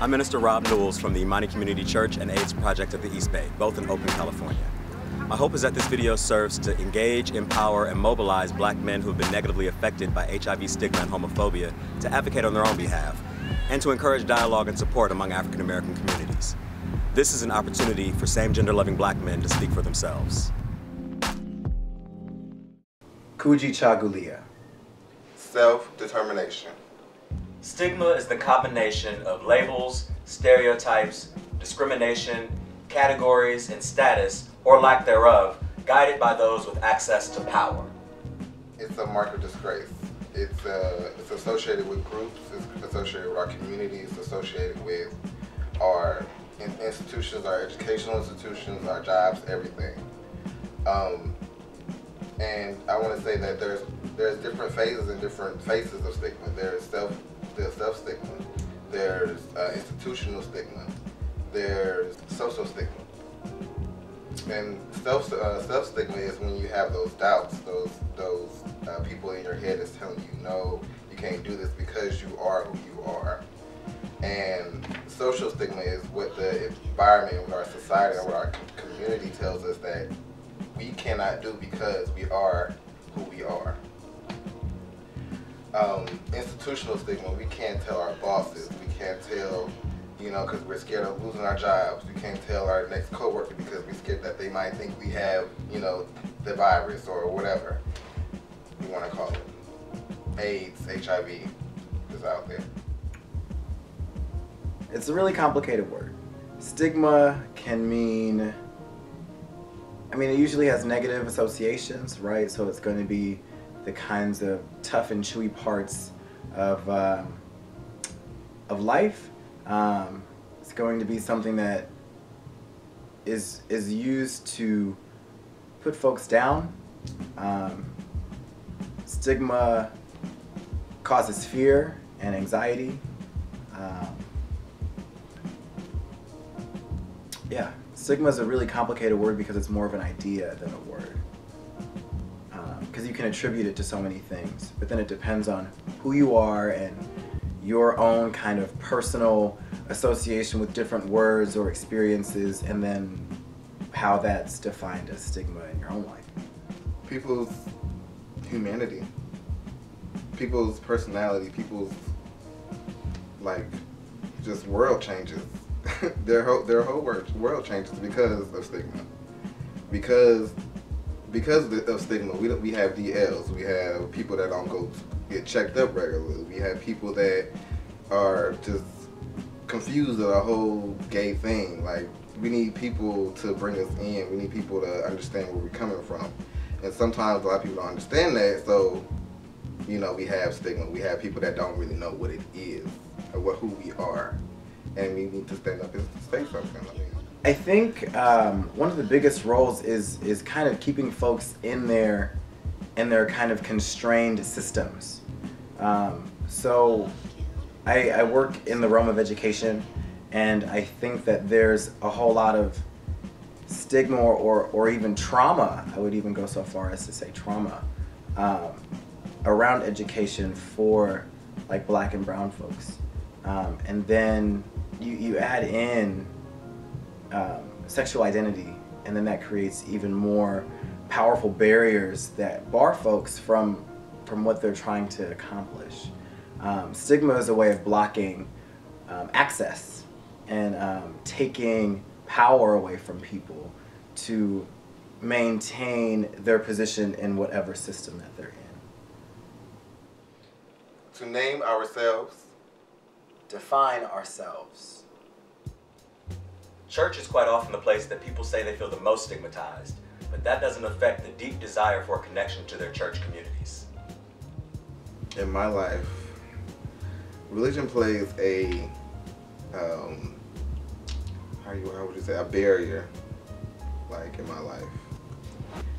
I'm Minister Rob Newells from the Imani Community Church and AIDS Project of the East Bay, both in Oakland, California. My hope is that this video serves to engage, empower, and mobilize Black men who have been negatively affected by HIV stigma and homophobia to advocate on their own behalf, and to encourage dialogue and support among African American communities. This is an opportunity for same-gender loving Black men to speak for themselves. Kujichagulia. Self-determination. Stigma is the combination of labels, stereotypes, discrimination, categories, and status, or lack thereof, guided by those with access to power. It's a mark of disgrace. It's associated with groups, it's associated with our communities, it's associated with our institutions, our educational institutions, our jobs, everything. And I want to say that there's different phases and different faces of stigma. There's self-stigma, there's institutional stigma, there's social stigma. And self-stigma is when you have those doubts, those people in your head that's telling you, no, you can't do this because you are who you are. And social stigma is what the environment, what our society, and what our community tells us that we cannot do because we are who we are. Institutional stigma, we can't tell our bosses, we can't tell, because we're scared of losing our jobs. We can't tell our next coworker because we're scared that they might think we have, the virus or whatever you want to call it. AIDS, HIV is out there. It's a really complicated word. Stigma can mean, it usually has negative associations, right? So it's going to be the kinds of tough and chewy parts of life. It's going to be something that is used to put folks down. Stigma causes fear and anxiety. Stigma is a really complicated word because it's more of an idea than a word. Because you can attribute it to so many things, but then it depends on who you are and your own kind of personal association with different words or experiences, and then how that's defined as stigma in your own life. People's humanity, people's personality, people's just world changes. their whole world changes because of stigma. Because of stigma, we have DLs, we have people that don't go get checked up regularly, we have people that are just confused with the whole gay thing. We need people to bring us in, we need people to understand where we're coming from. And sometimes a lot of people don't understand that, so we have stigma. We have people that don't really know what it is or who we are. And we need to stand up and say something. I think one of the biggest roles is kind of keeping folks in their kind of constrained systems. So I work in the realm of education, and I think that there's a whole lot of stigma or even trauma. I would even go so far as to say trauma around education for Black and brown folks. And then you add in sexual identity, and then that creates even more powerful barriers that bar folks from what they're trying to accomplish. Stigma is a way of blocking access and taking power away from people to maintain their position in whatever system that they're in. To name ourselves. Define ourselves. Church is quite often the place that people say they feel the most stigmatized, but that doesn't affect the deep desire for a connection to their church communities. In my life, religion plays a, how would you say, a barrier, in my life.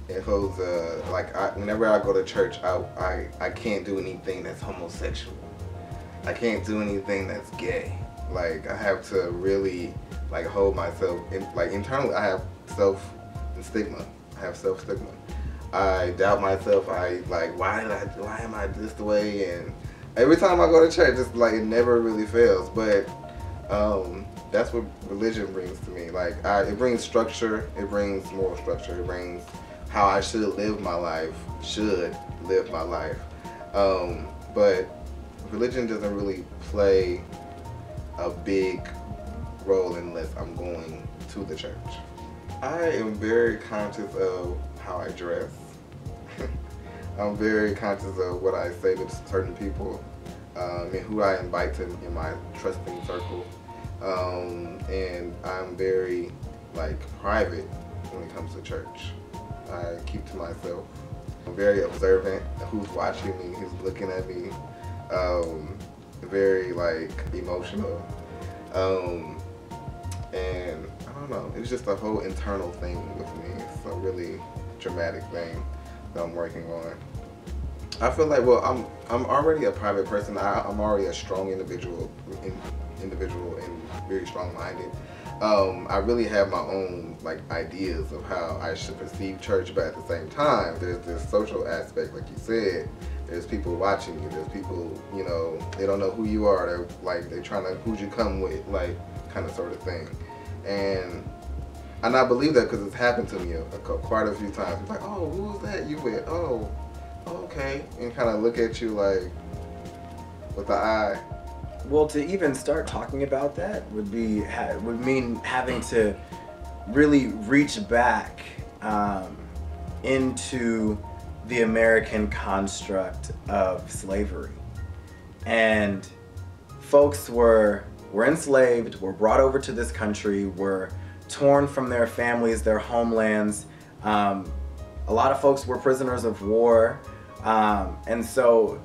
It holds, whenever I go to church, I can't do anything that's homosexual. I can't do anything that's gay. I have to really hold myself internally. I have self-stigma. I doubt myself. Why am I this way? And every time I go to church, it's it never really fails. But That's what religion brings to me. Like, it brings structure, it brings moral structure, it brings how I should live my life. But religion doesn't really play a big role unless I'm going to the church. I am very conscious of how I dress. I'm very conscious of what I say to certain people, and who I invite to in my trusting circle. And I'm very private when it comes to church. I keep to myself. I'm very observant of who's watching me, who's looking at me. Very emotional. And I don't know, it's just a whole internal thing with me. It's a really dramatic thing that I'm working on. I feel like, well, I'm already a private person. I'm already a strong individual and very strong-minded. I really have my own ideas of how I should perceive church, but at the same time, there's this social aspect, like you said. There's people watching you. There's people, they don't know who you are. They're trying to who'd you come with, kind of sort of thing. And I believe that because it's happened to me quite a few times. It's like, oh, who was that you with? Oh, okay, and kind of look at you with the eye. Well, to even start talking about that would mean having to really reach back into the American construct of slavery. And folks were enslaved, were brought over to this country, were torn from their families, their homelands. A lot of folks were prisoners of war, and so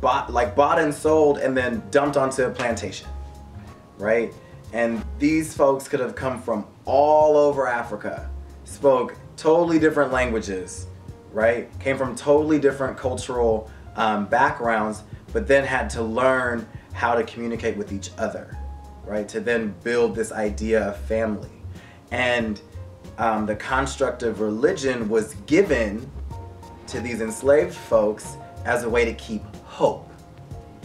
bought and sold and then dumped onto a plantation, right? And these folks could have come from all over Africa, spoke totally different languages, right? Came from totally different cultural backgrounds, but then had to learn how to communicate with each other, right? To then build this idea of family. And the construct of religion was given to these enslaved folks as a way to keep hope,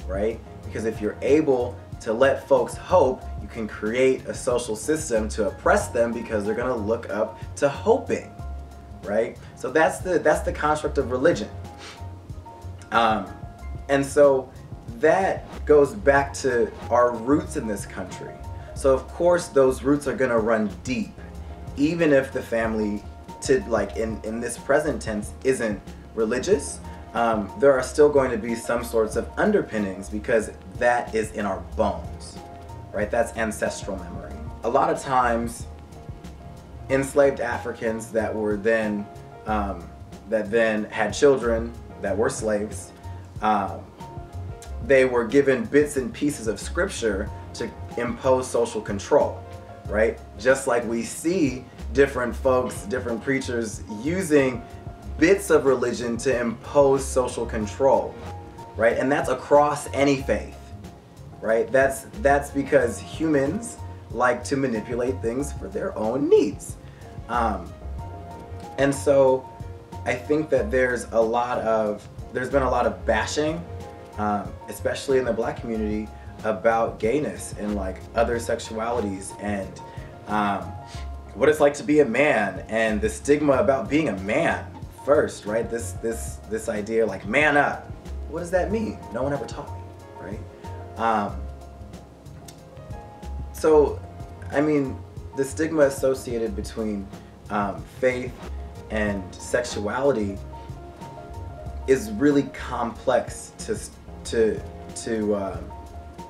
right? Because if you're able to let folks hope, you can create a social system to oppress them because they're gonna look up to hoping, right? So that's the construct of religion. And so that goes back to our roots in this country. So of course those roots are gonna run deep, even if the family, in this present tense, isn't religious. There are still going to be some sorts of underpinnings because that is in our bones, right? That's ancestral memory. A lot of times, enslaved Africans that were then had children that were slaves, they were given bits and pieces of scripture to impose social control, right? Just like we see different folks, different preachers using bits of religion to impose social control, right? And that's across any faith, right? That's because humans like to manipulate things for their own needs. And so I think that there's been a lot of bashing, especially in the Black community, about gayness and other sexualities and what it's like to be a man and the stigma about being a man first, right? This idea man up. What does that mean? No one ever taught me, right? So, I mean, the stigma associated between faith and sexuality is really complex to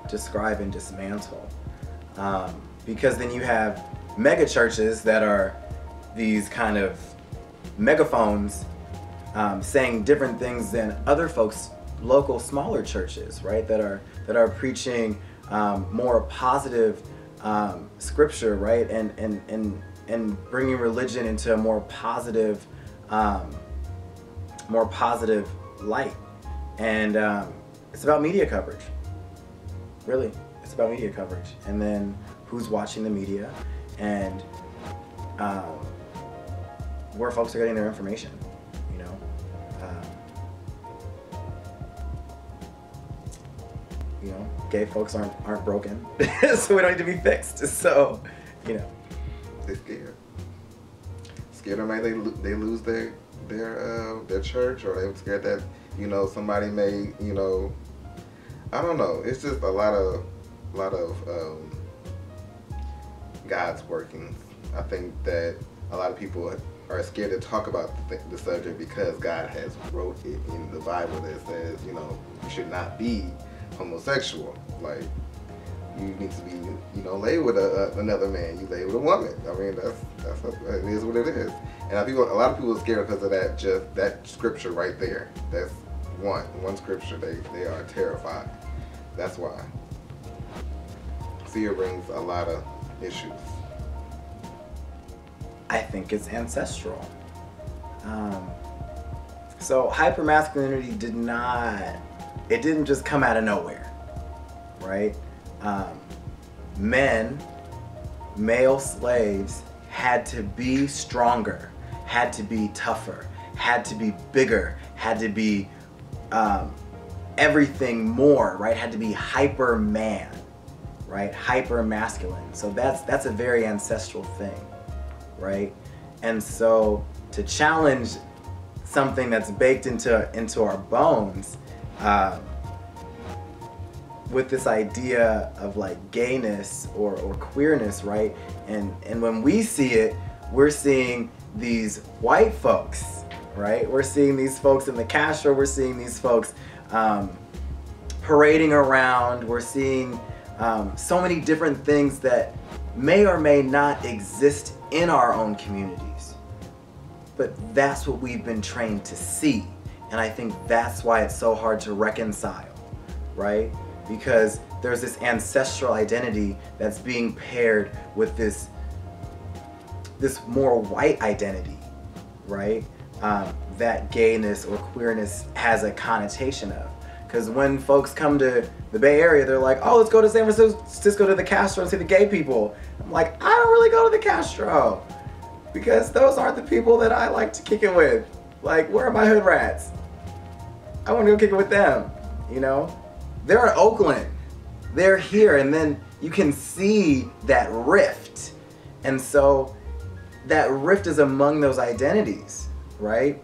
describe and dismantle, because then you have mega churches that are these kind of megaphones saying different things than other folks, local smaller churches, right? That are preaching more positive scripture, right? And bringing religion into a more positive light. And it's about media coverage. Really, it's about media coverage. And then who's watching the media and where folks are getting their information, you know, gay folks aren't broken, so we don't need to be fixed. So, you know, they're scared. Scared of maybe they lose their church, or they're scared that, you know, somebody may, you know, I don't know. It's just a lot of God's workings. I think that a lot of people are scared to talk about the subject because God has wrote it in the Bible that says, you know, you should not be homosexual. Like, you need to be, you know, lay with another man. You lay with a woman. I mean, it is what it is. And a lot of people are scared because of that, just that scripture right there. That's one scripture. They are terrified. That's why. Fear brings a lot of issues. I think it's ancestral. So hypermasculinity didn't just come out of nowhere, right? Male slaves had to be stronger, had to be tougher, had to be bigger, had to be everything more, right? Had to be hyper man, right? Hyper masculine. So that's a very ancestral thing, right? And so to challenge something that's baked into our bones, with this idea of like gayness or queerness, right? And when we see it, we're seeing these white folks, right? We're seeing these folks in the Castro, we're seeing these folks parading around, we're seeing so many different things that may or may not exist in our own communities. But that's what we've been trained to see. And I think that's why it's so hard to reconcile, right? Because there's this ancestral identity that's being paired with this more white identity, right? That gayness or queerness has a connotation of. Because when folks come to the Bay Area, they're like, oh, let's go to San Francisco to the Castro and see the gay people. I'm like, I don't really go to the Castro because those aren't the people that I like to kick it with. Like, where are my hood rats? I want to go kick it with them, you know? They're in Oakland. They're here, and then you can see that rift. And so that rift is among those identities, right?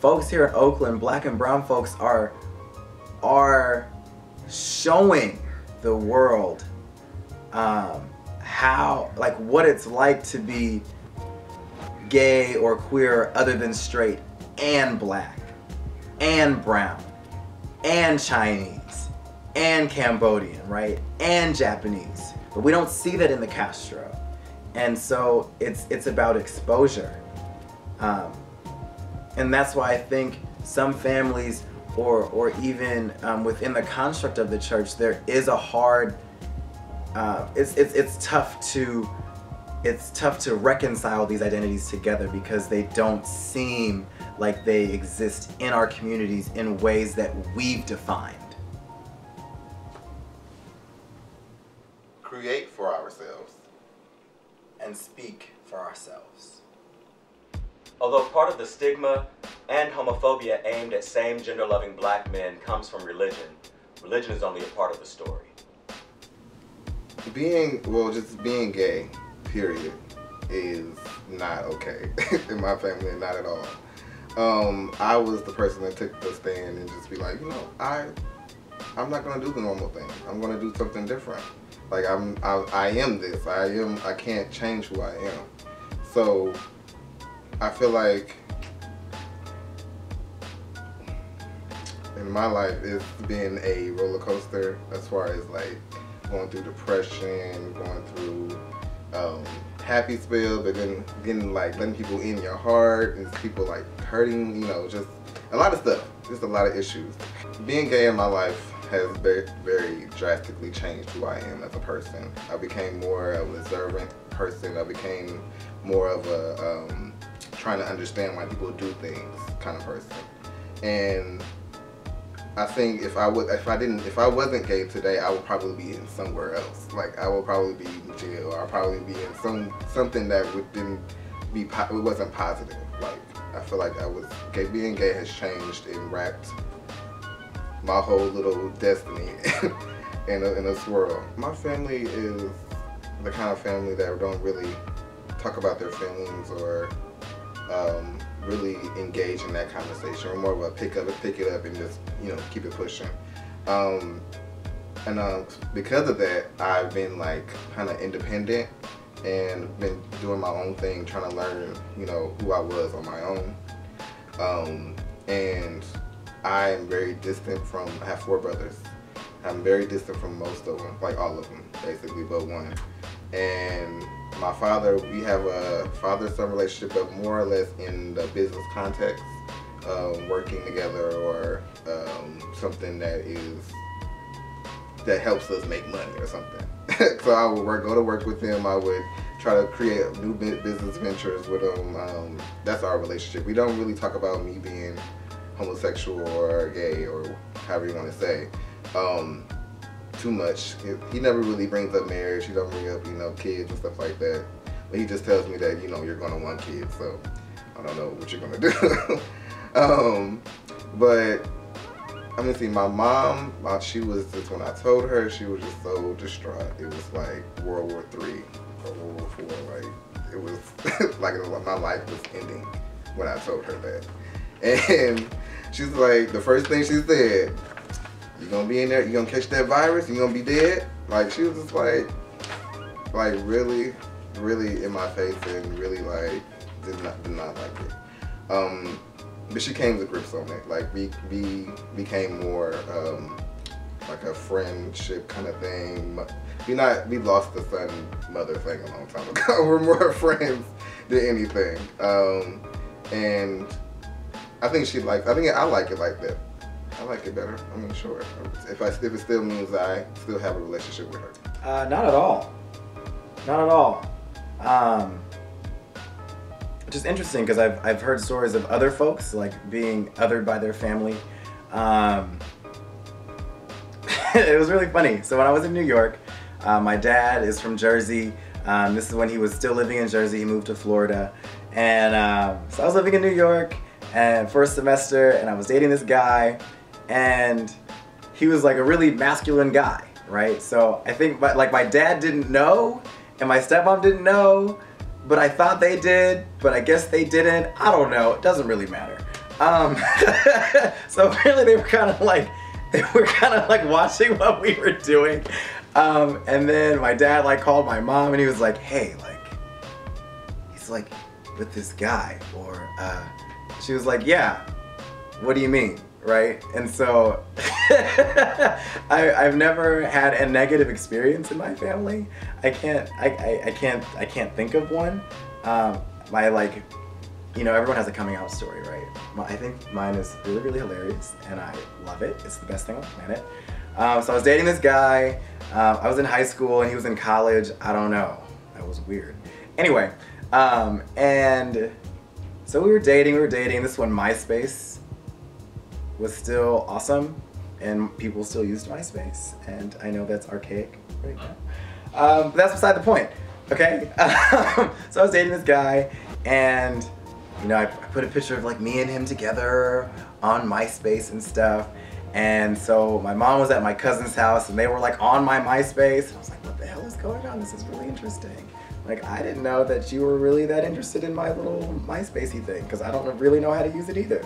Folks here in Oakland, black and brown folks are showing the world how, like, what it's like to be gay or queer other than straight and black and brown and Chinese and Cambodian, right? And Japanese. But we don't see that in the Castro. And so it's about exposure. And that's why I think some families or even within the construct of the church, there is a hard, it's tough to reconcile these identities together because they don't seem like they exist in our communities in ways that we've defined. Create for ourselves. And speak for ourselves. Although part of the stigma and homophobia aimed at same gender-loving black men comes from religion, religion is only a part of the story. Just being gay, period, is not okay. In my family, not at all. I was the person that took the stand and just be like, you know, I'm not gonna do the normal thing. I'm gonna do something different. Like I am this. I can't change who I am. So I feel like in my life it's been a roller coaster as far as like going through depression, going through happy spell, but then getting like letting people in your heart and people like hurting, you know, just a lot of stuff. Just a lot of issues. Being gay in my life has very, very drastically changed who I am as a person. I became more of an observant person. I became more of a trying to understand why people do things kind of person. And I think if I wasn't gay today, I would probably be in somewhere else. Like I would probably be in jail, or I'd probably be in something that wasn't positive. Like I feel like being gay has changed and wrapped my whole little destiny in a swirl. My family is the kind of family that don't really talk about their feelings or really engage in that conversation. We're more of a pick it up and just, you know, keep it pushing. Because of that, I've been like kind of independent and been doing my own thing, trying to learn, you know, who I was on my own. And I am very distant from, I have 4 brothers. I'm very distant from most of them, like all of them, basically, but one. And my father, we have a father-son relationship, but more or less in the business context, working together or something that helps us make money or something. So I would go to work with him. I would try to create new business ventures with him. That's our relationship. We don't really talk about me being homosexual or gay or however you want to say too much. He never really brings up marriage. He don't bring up, you know, kids and stuff like that. But he just tells me that, you know, you're gonna want kids. So I don't know what you're gonna do. But I mean, see, my mom, she was just, when I told her, she was just so distraught. It was like World War III or World War IV. Like, it was like my life was ending when I told her that. And she's like, the first thing she said, you gonna be in there, you gonna catch that virus, you gonna be dead? Like, she was just like really, really in my face and really like, did not like it. But she came to grips on it. Like, we became more like a friendship kind of thing. We lost the son-mother thing a long time ago. We're more friends than anything. And I think I like it like that. I like it better. I mean, sure. If it still means I still have a relationship with her. Not at all. Not at all. Which is interesting because I've heard stories of other folks like being othered by their family. It was really funny. So when I was in New York, my dad is from Jersey. This is when he was still living in Jersey. He moved to Florida. And so I was living in New York and for a semester, and I was dating this guy, and he was like a really masculine guy, right? So I think my dad didn't know and my stepmom didn't know, but I thought they did, but I guess they didn't. I don't know, it doesn't really matter. So apparently they were kind of like watching what we were doing. And then my dad like called my mom and he was like, hey, like, he's like with this guy, or she was like, yeah, what do you mean, right? And so I've never had a negative experience in my family. I can't think of one. You know, everyone has a coming out story, right? I think mine is really, really hilarious and I love it. It's the best thing on the planet. So I was dating this guy. I was in high school and he was in college. I don't know. That was weird. Anyway, and so we were dating. This is when MySpace was still awesome and people still used MySpace. And I know that's archaic right now. But that's beside the point, okay? So I was dating this guy and, you know, I put a picture of like me and him together on MySpace and stuff. And so my mom was at my cousin's house and they were like on my MySpace. I was like, what the hell is going on? This is really interesting. Like, I didn't know that you were really that interested in my little MySpacey thing because I don't really know how to use it either.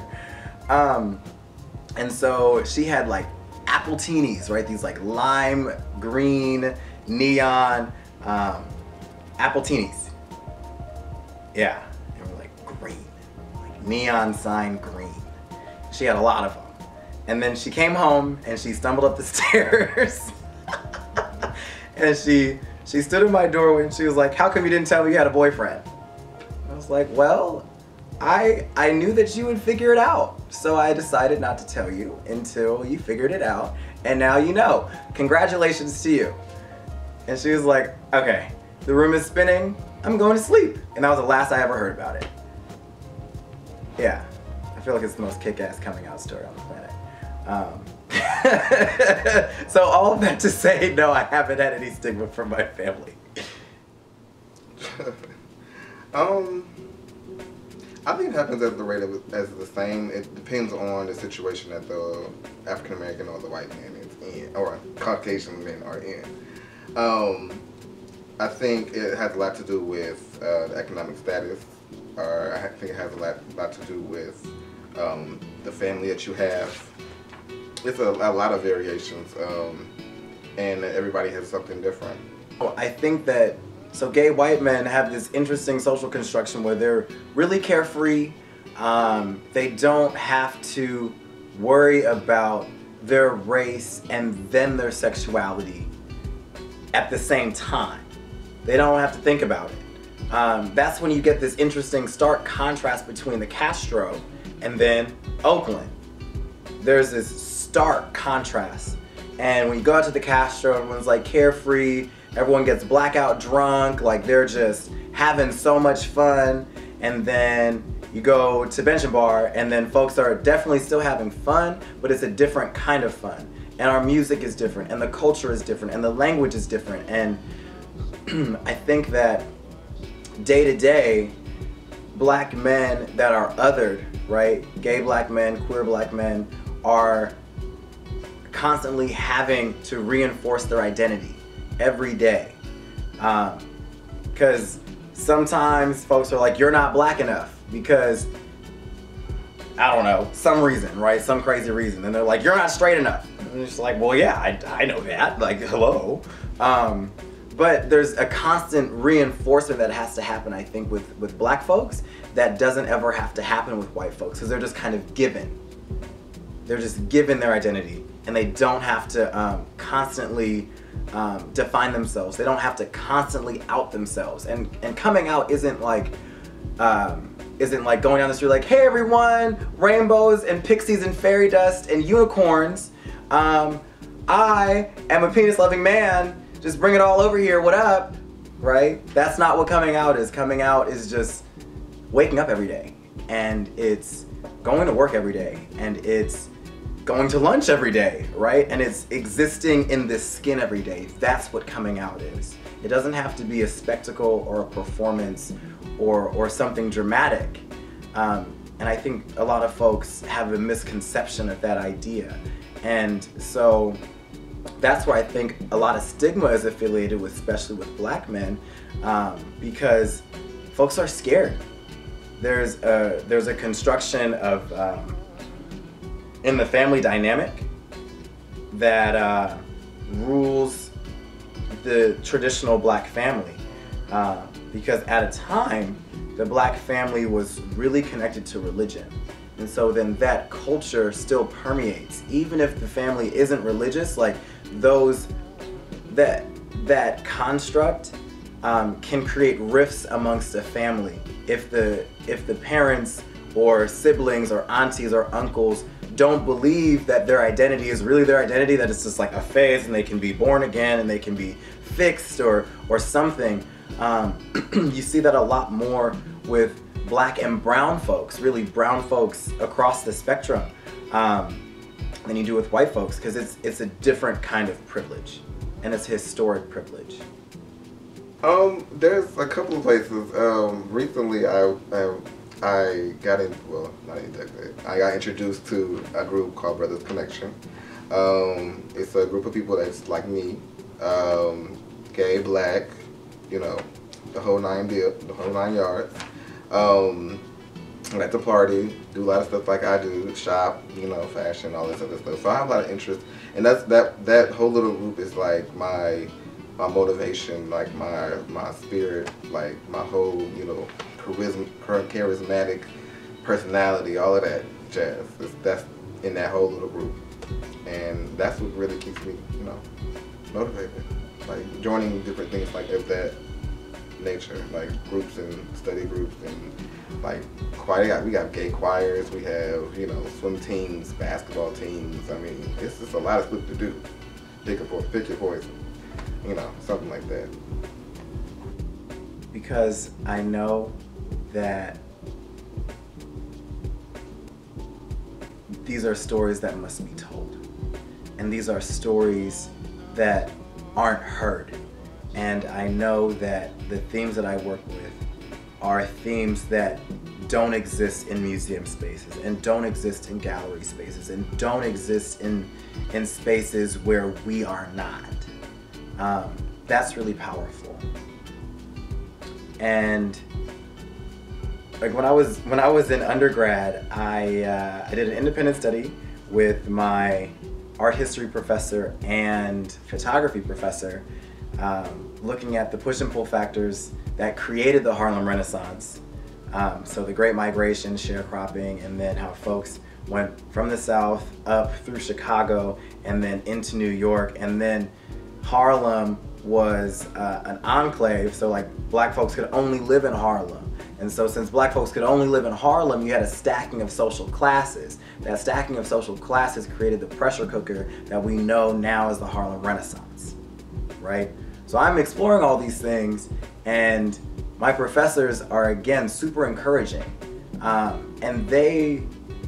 And so she had like apple teenies, right? These like lime green neon apple teenies. Yeah, they were like green, like neon sign green. She had a lot of them. And then she came home and she stumbled up the stairs and she stood in my doorway and she was like, how come you didn't tell me you had a boyfriend? I was like, well, I knew that you would figure it out. So I decided not to tell you until you figured it out. And now you know. Congratulations to you. And she was like, okay, the room is spinning. I'm going to sleep. And that was the last I ever heard about it. Yeah, I feel like it's the most kick-ass coming out story on the planet. So all of that to say, no, I haven't had any stigma from my family. I think it happens at the rate of as the same. It depends on the situation that the African American or the white man is in, or Caucasian men are in. I think it has a lot to do with the economic status, or I think it has a lot to do with the family that you have. It's a lot of variations, and everybody has something different. I think that, so gay white men have this interesting social construction where they're really carefree. They don't have to worry about their race and then their sexuality at the same time. They don't have to think about it. That's when you get this interesting stark contrast between the Castro and then Oakland. There's this stark contrast. And when you go out to the Castro, everyone's like carefree, everyone gets blackout drunk, like they're just having so much fun. And then you go to Bench Bar, and then folks are definitely still having fun, but it's a different kind of fun. And our music is different, and the culture is different, and the language is different. And I think that day to day, black men that are othered, right? Gay black men, queer black men are constantly having to reinforce their identity every day. Because sometimes folks are like, you're not black enough because, I don't know, some reason, right? Some crazy reason. And they're like, you're not straight enough. And it's just like, well, yeah, I know that. Like, hello. But there's a constant reinforcement that has to happen, I think, with black folks that doesn't ever have to happen with white folks, because they're just kind of given. They're just given their identity, and they don't have to constantly define themselves. They don't have to constantly out themselves. And coming out isn't like going down the street like, hey everyone, rainbows and pixies and fairy dust and unicorns. I am a penis-loving man. Just bring it all over here, what up, right? That's not what coming out is. Coming out is just waking up every day, and it's going to work every day, and it's going to lunch every day, right? And it's existing in this skin every day. That's what coming out is. It doesn't have to be a spectacle or a performance or something dramatic. And I think a lot of folks have a misconception of that idea. And so that's where I think a lot of stigma is affiliated with, especially with black men, because folks are scared. There's a construction of in the family dynamic that rules the traditional black family, because at a time the black family was really connected to religion. And so then that culture still permeates, even if the family isn't religious. Like that construct can create rifts amongst a family if the parents or siblings or aunties or uncles don't believe that their identity is really their identity, that it's just like a phase and they can be born again and they can be fixed or something. You see that a lot more with black and brown folks, really brown folks across the spectrum, than you do with white folks, because it's a different kind of privilege, and it's historic privilege. There's a couple of places. Recently, I got in. Well, not exactly. I got introduced to a group called Brothers Connection. It's a group of people that's like me, gay, black, the whole nine yards. I like to party, do a lot of stuff like I do, shop, fashion, all this other stuff. So I have a lot of interest, and that whole little group is like my motivation, like my spirit, like my whole charismatic personality, all of that jazz. That's in that whole little group, and that's what really keeps me, motivated. Like joining different things like of that nature, like groups and study groups, and like choir. We got gay choirs. We have swim teams, basketball teams. I mean, it's just a lot of stuff to do. Pick your poison, something like that. Because I know that these are stories that must be told, and these are stories that aren't heard. And I know that the themes that I work with are themes that don't exist in museum spaces, and don't exist in gallery spaces, and don't exist in spaces where we are not. That's really powerful. And like when I was in undergrad, I did an independent study with my art history professor and photography professor, looking at the push and pull factors that created the Harlem Renaissance. So the Great Migration, sharecropping, and then how folks went from the South up through Chicago and then into New York, and then Harlem was an enclave, so like black folks could only live in Harlem. And so since black folks could only live in Harlem, you had a stacking of social classes. That stacking of social classes created the pressure cooker that we know now as the Harlem Renaissance, right? So I'm exploring all these things, and my professors are, again, super encouraging. And they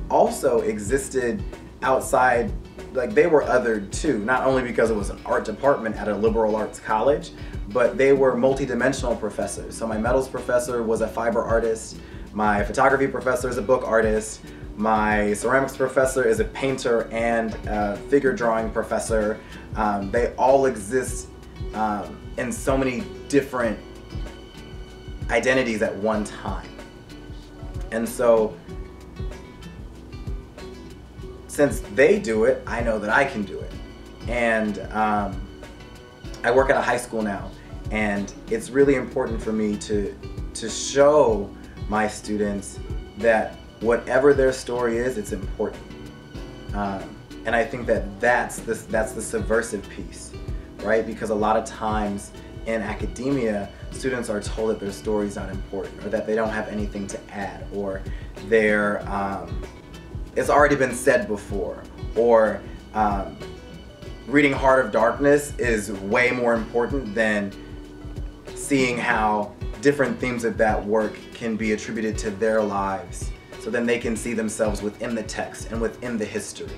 also existed outside, like they were othered too, not only because it was an art department at a liberal arts college, but they were multi-dimensional professors. So my metals professor was a fiber artist, my photography professor is a book artist, my ceramics professor is a painter and a figure drawing professor. They all exist in so many different identities at one time. And so since they do it, I know that I can do it. And I work at a high school now, and it's really important for me to show my students that whatever their story is, it's important. And I think that that's the subversive piece, right? Because a lot of times in academia, students are told that their story's not important, or that they don't have anything to add, or they're it's already been said before, or reading Heart of Darkness is way more important than seeing how different themes of that work can be attributed to their lives, so then they can see themselves within the text and within the history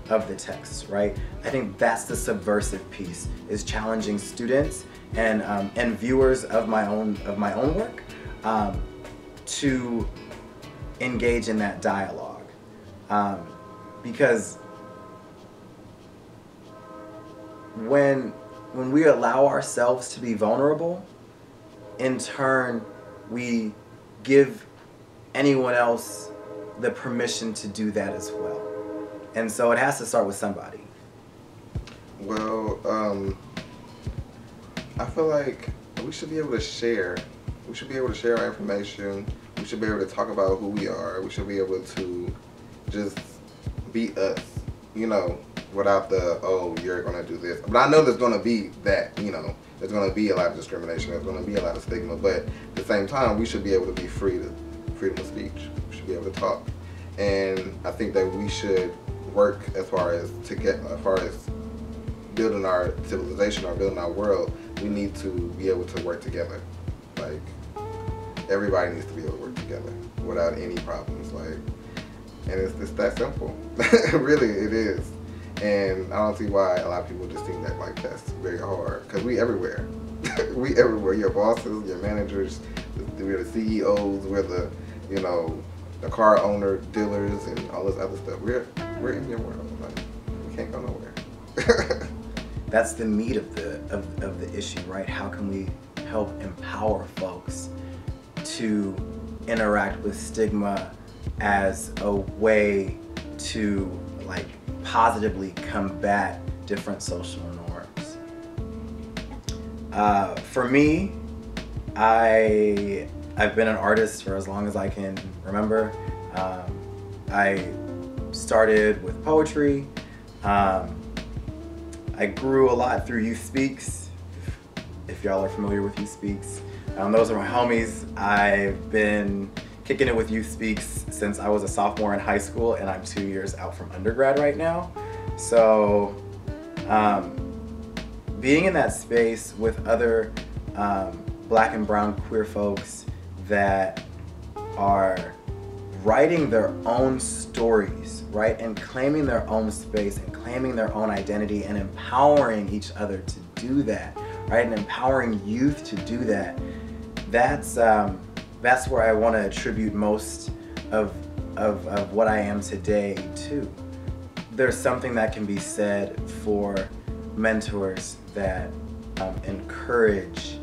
of the text, right? I think that's the subversive piece, is challenging students and viewers of my own work to engage in that dialogue. Because when we allow ourselves to be vulnerable, in turn, we give anyone else the permission to do that as well. And so it has to start with somebody. Well, I feel like we should be able to share. We should be able to share our information. We should be able to talk about who we are. We should be able to just be us, you know, without the, oh, you're going to do this. But I know there's going to be that, you know, there's going to be a lot of discrimination. There's going to be a lot of stigma. But at the same time, we should be able to be freedom of speech. We should be able to talk. And I think that we should work as far as building our civilization or building our world. We need to be able to work together. Like, everybody needs to be able to work together without any problems. Like, and it's that simple. Really, it is. And I don't see why a lot of people just think that like that's very hard, because we everywhere. We everywhere. Your bosses, your managers, we're the CEOs, we're the, you know, the car owner, dealers, and all this other stuff. We're in your world. Like, we can't go nowhere. That's the meat of the issue, right? How can we help empower folks to interact with stigma as a way to like positively combat different social norms? For me, I've been an artist for as long as I can remember. I started with poetry. I grew a lot through Youth Speaks, if y'all are familiar with Youth Speaks. Those are my homies. I've been kicking it with Youth Speaks since I was a sophomore in high school, and I'm 2 years out from undergrad right now. So being in that space with other black and brown queer folks that are writing their own stories, right, and claiming their own space and claiming their own identity and empowering each other to do that, right, and empowering youth to do that, that's that's where I want to attribute most of what I am today to. There's something that can be said for mentors that encourage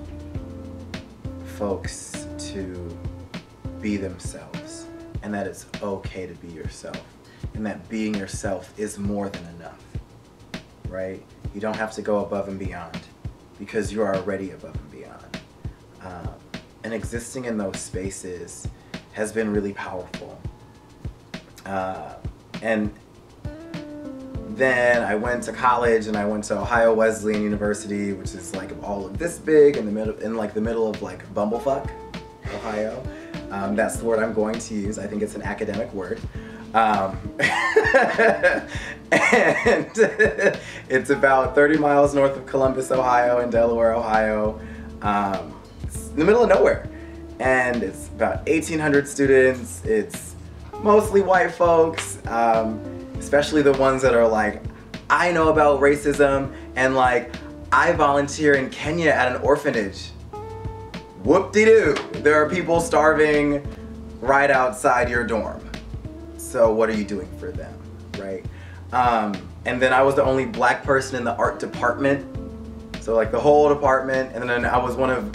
folks to be themselves, and that it's okay to be yourself, and that being yourself is more than enough, right? You don't have to go above and beyond because you're already above and beyond. And existing in those spaces has been really powerful. And then I went to college, and I went to Ohio Wesleyan University, which is like all of this big in the middle of like bumblefuck, Ohio. That's the word I'm going to use. I think it's an academic word. And it's about 30 miles north of Columbus, Ohio, and Delaware, Ohio. It's in the middle of nowhere. And it's about 1,800 students. It's mostly white folks, especially the ones that are like, I know about racism, and like, I volunteer in Kenya at an orphanage. Whoop-de-doo. There are people starving right outside your dorm. So what are you doing for them, right? And then I was the only black person in the art department. So like the whole department, and then I was one of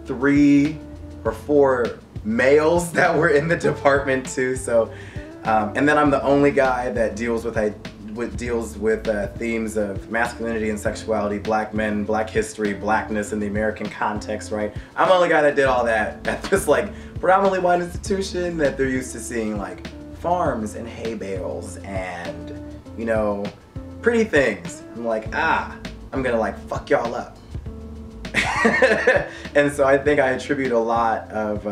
3 or 4 males that were in the department too. So, and then I'm the only guy that deals with themes of masculinity and sexuality, black men, black history, blackness in the American context, right? I'm the only guy that did all that at this like predominantly white institution that they're used to seeing like farms and hay bales and, you know, pretty things. I'm like, I'm gonna like fuck y'all up. And so I think I attribute a lot of,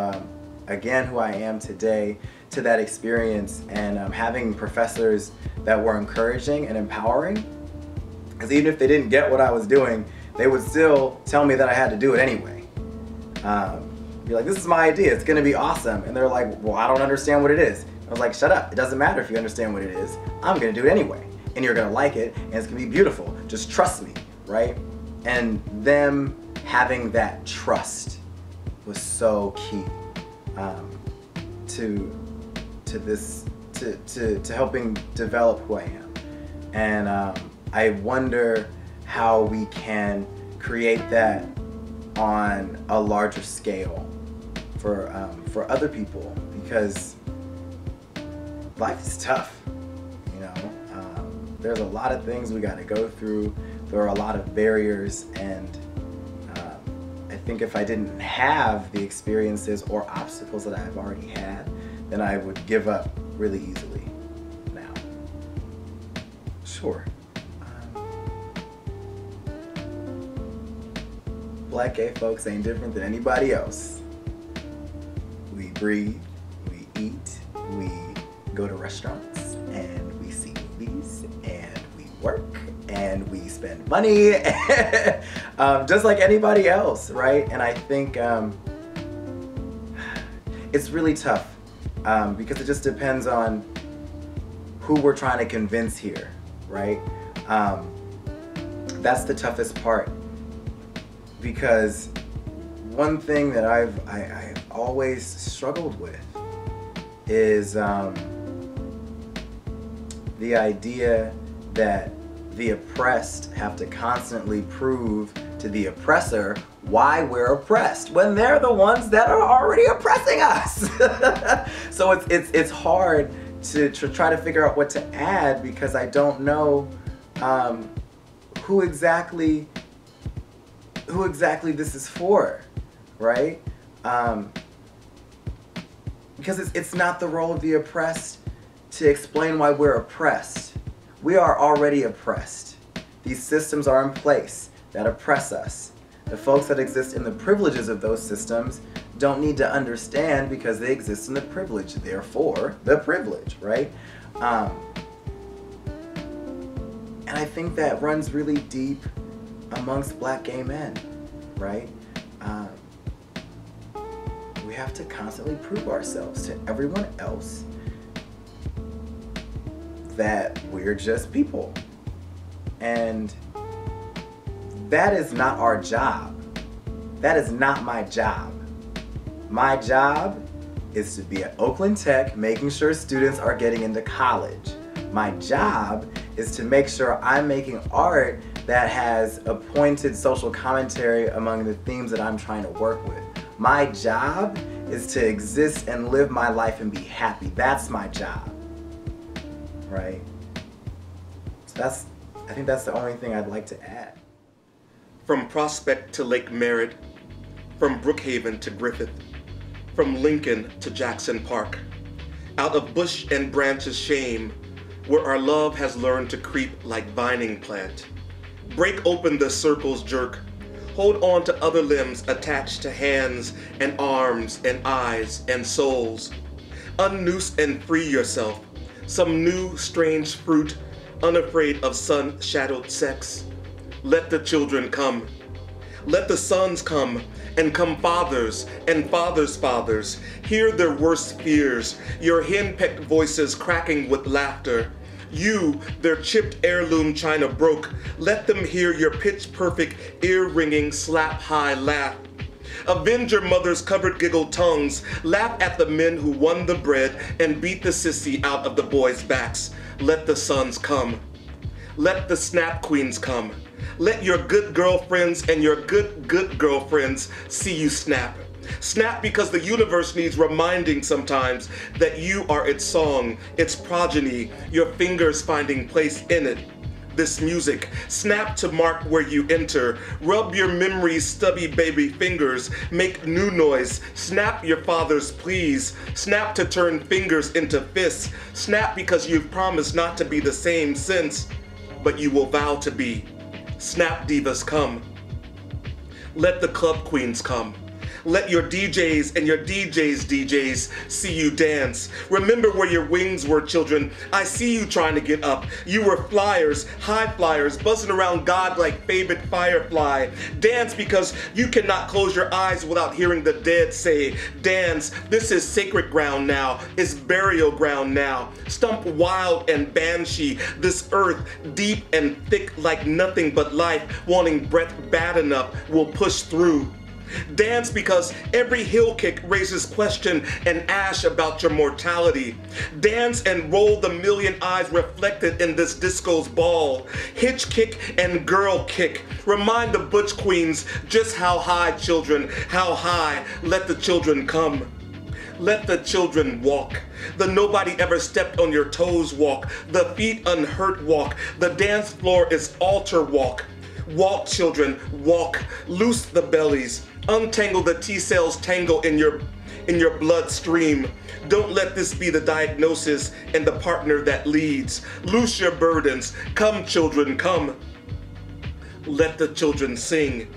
again, who I am today to that experience, and having professors that were encouraging and empowering. Because even if they didn't get what I was doing, they would still tell me that I had to do it anyway. Be like, this is my idea, it's gonna be awesome. And they're like, well, I don't understand what it is. I was like, shut up, it doesn't matter if you understand what it is. I'm gonna do it anyway. And you're gonna like it, and it's gonna be beautiful. Just trust me, right? And them having that trust was so key to helping develop who I am. And I wonder how we can create that on a larger scale for other people, because life is tough, you know. There's a lot of things we got to go through. There are a lot of barriers, and I think if I didn't have the experiences or obstacles that I've already had, then I would give up really easily now. Sure. Black gay folks ain't different than anybody else. We breathe, we eat, we go to restaurants, and we see movies, and we work, and we spend money, just like anybody else, right? And I think it's really tough because it just depends on who we're trying to convince here, right? That's the toughest part, because one thing that I've always struggled with is the idea that the oppressed have to constantly prove to the oppressor why we're oppressed when they're the ones that are already oppressing us. So it's hard to try to figure out what to add, because I don't know who exactly this is for, right? Because it's not the role of the oppressed to explain why we're oppressed. We are already oppressed. These systems are in place that oppress us. The folks that exist in the privileges of those systems don't need to understand because they exist in the privilege, therefore the privilege, right? And I think that runs really deep amongst black gay men, right? We have to constantly prove ourselves to everyone else that we're just people. And that is not our job. That is not my job. My job is to be at Oakland Tech, making sure students are getting into college. My job is to make sure I'm making art that has a pointed social commentary among the themes that I'm trying to work with. My job is to exist and live my life and be happy. That's my job, right? So I think that's the only thing I'd like to add. From Prospect to Lake Merritt, from Brookhaven to Griffith, from Lincoln to Jackson Park, out of bush and branches shame, where our love has learned to creep like vining plant. Break open the circle's jerk, hold on to other limbs attached to hands and arms and eyes and souls. Unnoose and free yourself, some new strange fruit, unafraid of sun-shadowed sex. Let the children come. Let the sons come, and come fathers and fathers' fathers. Hear their worst fears, your henpecked voices cracking with laughter. You, their chipped heirloom china broke, let them hear your pitch-perfect, ear-ringing, slap-high laugh. Avenge your mother's covered giggle tongues, laugh at the men who won the bread and beat the sissy out of the boys' backs. Let the sons come. Let the snap queens come. Let your good girlfriends and your good girlfriends see you snap. Snap because the universe needs reminding sometimes that you are its song, its progeny, your fingers finding place in it. This music, snap to mark where you enter, rub your memory's stubby baby fingers, make new noise, snap your father's pleas, snap to turn fingers into fists, snap because you've promised not to be the same since, but you will vow to be. Snap divas come. Let the club queens come. Let your DJs and your DJs see you dance. Remember where your wings were, children. I see you trying to get up. You were flyers, high flyers, buzzing around God like favorite firefly. Dance because you cannot close your eyes without hearing the dead say, dance, this is sacred ground now, it's burial ground now. Stump wild and banshee, this earth deep and thick like nothing but life, wanting breath bad enough will push through. Dance because every heel kick raises question and ash about your mortality. Dance and roll the million eyes reflected in this disco's ball. Hitch kick and girl kick. Remind the butch queens just how high, children, how high. Let the children come. Let the children walk. The nobody ever stepped on your toes walk. The feet unhurt walk. The dance floor is altar walk. Walk, children, walk. Loose the bellies. Untangle the T-cells tangle in your bloodstream. Don't let this be the diagnosis and the partner that leads. Loose your burdens. Come, children, come. Let the children sing.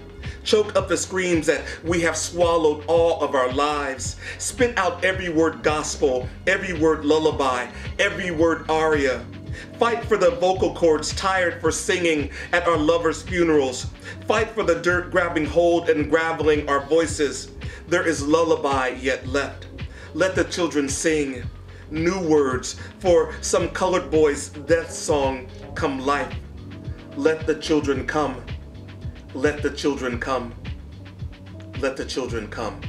Choke up the screams that we have swallowed all of our lives. Spit out every word gospel, every word lullaby, every word aria. Fight for the vocal cords tired for singing at our lovers' funerals. Fight for the dirt grabbing hold and graveling our voices. There is lullaby yet left. Let the children sing new words for some colored boy's death song come life. Let the children come. Let the children come. Let the children come.